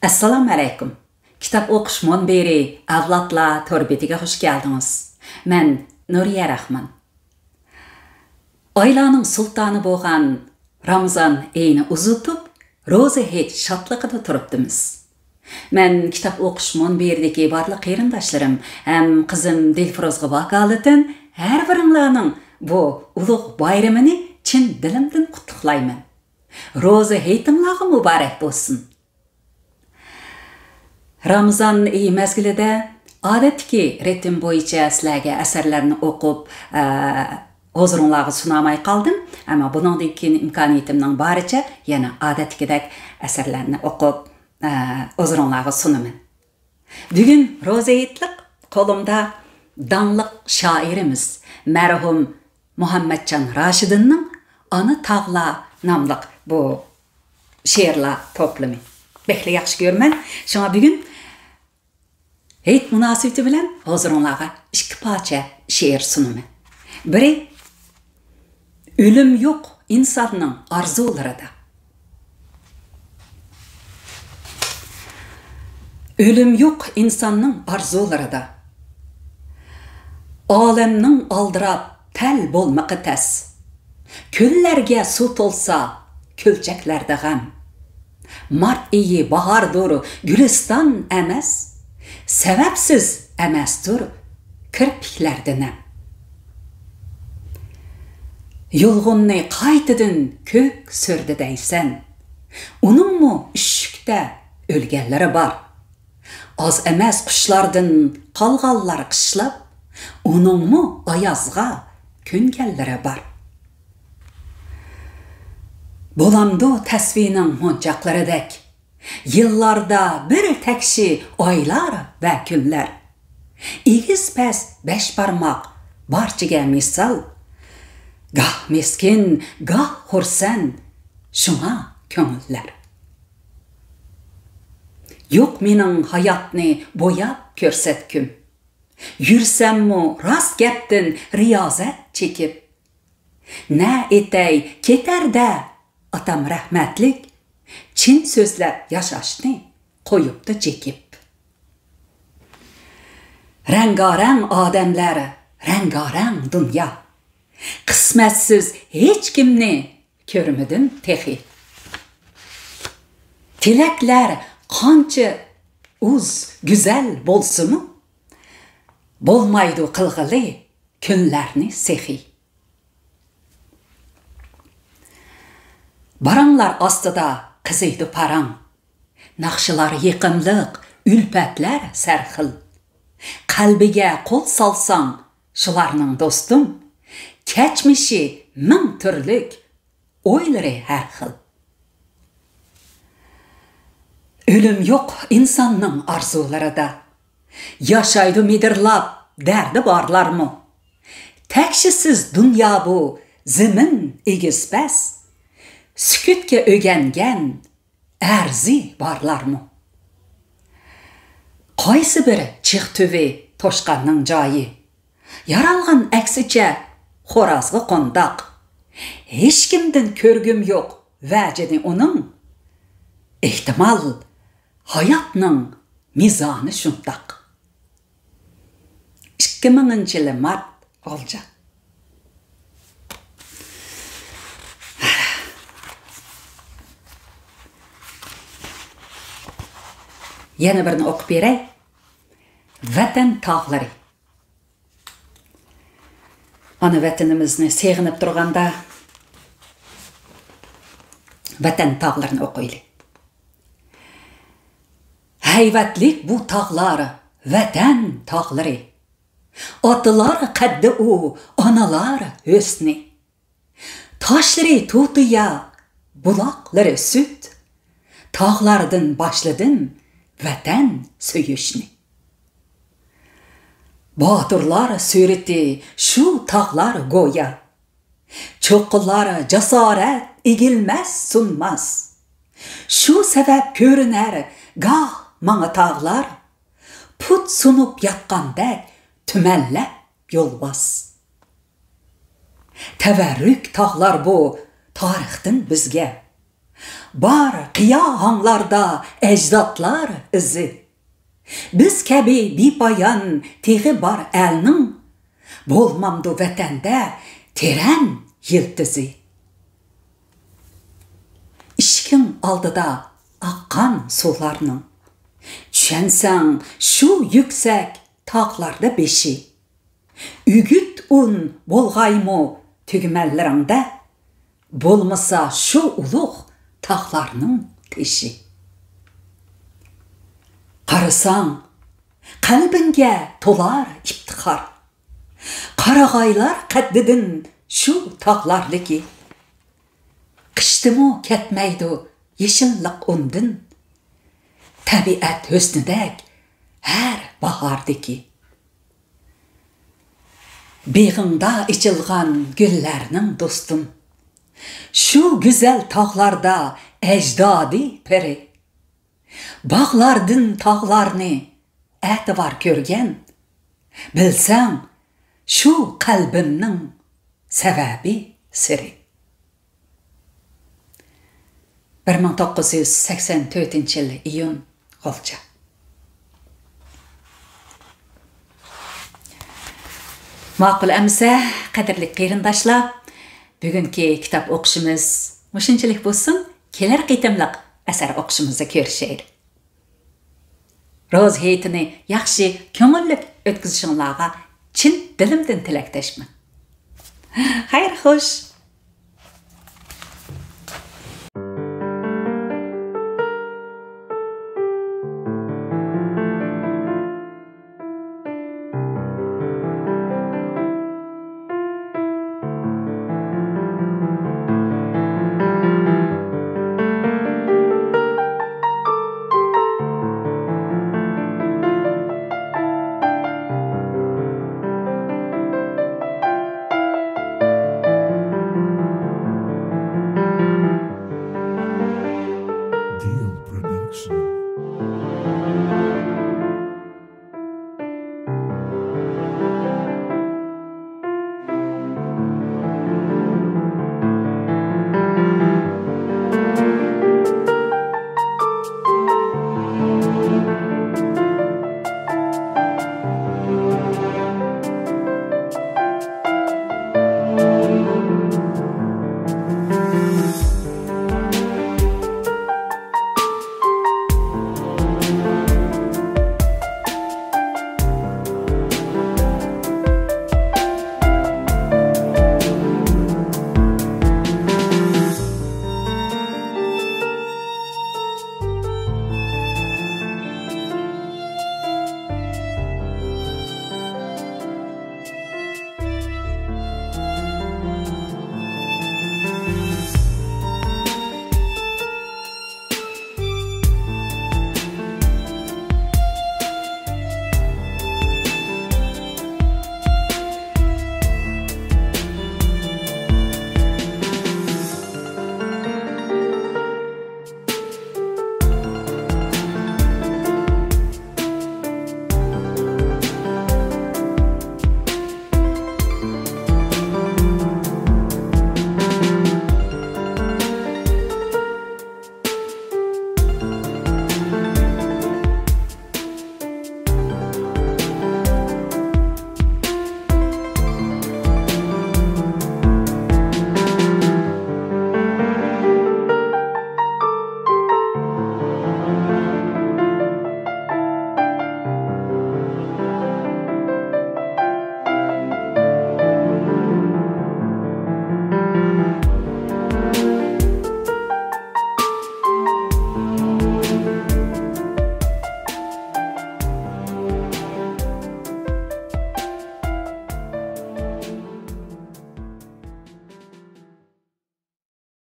Assalamu alaykum. Kitap o'qish munbiri avlodlar torbetiga xush keldingiz. Men Nuriya Rahman. Oylarning sultoni bo'lgan Ramazon oyini uzitib, roza hech shodligida turibdimiz. Men kitap o'qish munbiridagi barliq qarindoshlarim ham qizim Dilfirozga vakolatan har biringlarning bu ulug' bayramini chin dilimdan qutlaqlayman. Roza haytimlarga muborak bo'lsin. Ramazon oyi mezgilida odatdagi ritm bo'yicha sizlarga asarlarni o'qib, huzuringizga sunamay qoldim, ammo bundan keyin imkoniyatimning boricha yana odatdagidek asarlarni o'qib, huzuringizga sunaman. Bugun ro'zayitlik qo'limda danliq shoirimiz marhum Muhammadjon Rashidinning Ana tog'lar nomli bu she'rlar to'plami. Bekli yaxshi ko'raman. Shunga bugun hayit munosabati bilan huzuringizga ikki parcha she'r sunaman. Biri o'lim yo'q insonning orzularida. O'lim yo'q insonning orzularida. Olamning aldirab tal bo'lmaqi tas. Kullarga suv to'lsa, kulchaklarda g'am. Mart iyi bahardır, gülistan emas, sebepsiz emasdır, kirpiklerden hem. Yulğunni qaytıdın kök sürdü deysen, onun mu üşükte ölgenleri var? Az emas kuşlardın qalğallar qışlap, onun mu ayazga küngelleri var? Bolamdı təsvinin moncaqlarıdək, yıllarda bir təkşi aylar və günlər. İgiz pəs beş parmaq barçıga misal, gah miskin, gah xursan, şuna köngüllər. Yox menin hayatni boyab körsetküm, yürsemmu rast geptin riyazet çekip, nə etey keter də, atam rahmetlik, çin sözler yaşaştı, koyup da çekip. Rengareng ademler, rengareng dünya. Kısmetsiz hiç kimni görmedim tehi. Tilekler kançı uz güzel bolsu mu? Bolmaydı kılgılı günlerini sehi. Baranlar astıda kızıydı paran, nakşılar yıkımlık, ülpetler serhil. Kalbige kol salsan, şularının dostum, keçmişi min türlük, oyları her hıl. Ölüm yok insanın arzuları da, yaşaydı midirlap, derdi barlar mı? Tekşisiz dünya bu, zimin igizbez, sükütke ögengen erzi barlar mı? Qaysı biri çıx tüvi toşqanның jayı, yaralğan əksice xorazğı qondaq. Hiç kimden körgüm yok vəcidi onun, ihtimal hayatның mizanı şundaq. 2000 yılı mart olacak. Yana birini o'qib beray. Vatan tog'lari. Ana vatanimizni seg'inib turganda vatan tog'larini o'qiylik. Hayvatlik bu tog'lari, vatan tog'lari. Otalar qaddi u, analar husni. Taşları tutuya, bulaqları süt. Tog'lardan başladım vatan söyüşni. Baturlar sureti şu tağlar goya. Çoqullar cesaret igilmez sunmaz. Şu sebep görüner gah mana tağlar. Put sunup yatqandek tümellep yolbaz. Teverrük tağlar bu tarixtin bizge. Бар қия аңларда әждатлар ізі. Біз кәбі бейпаян теғі бар әлнің, болмамды вәтәнді терән елтізі. Ішкің алдыда аққан соларның, түшәнсәң шу yüksek tağlarda beşi. Үгіт ұн болғаймы түгімәллеріңді, болмаса шу ұлық tağlarının teşi. Қарысаң, қалбінге толар іптіқар. Қарағайлар қәддідін шу tağlarlı ki. Қыштымы кәтмәйді ешіллік ұндын. Təbiət hösnüdək hər bahardı ki. Beğində içilğan güllərinin dostum. Şu güzel tağlarda əcdadi peri. Bağlardın tağlarını ətibar görgən. Bilsəm, şu qalbimnin səbəbi siri. 1984 yıl iyun G'olcha. Ma'qul amsa, qadrli qarindoshlar, bugungi kitob o'qishimiz mushunchalik bo'lsin. Kelar qitimliq asar o'qishimizda ko'rishaylik. Ro'z hayitini yaxshi, ko'ngilli o'tkazishinglarga chin dilimdan tilakdoshman. Xayr, xush.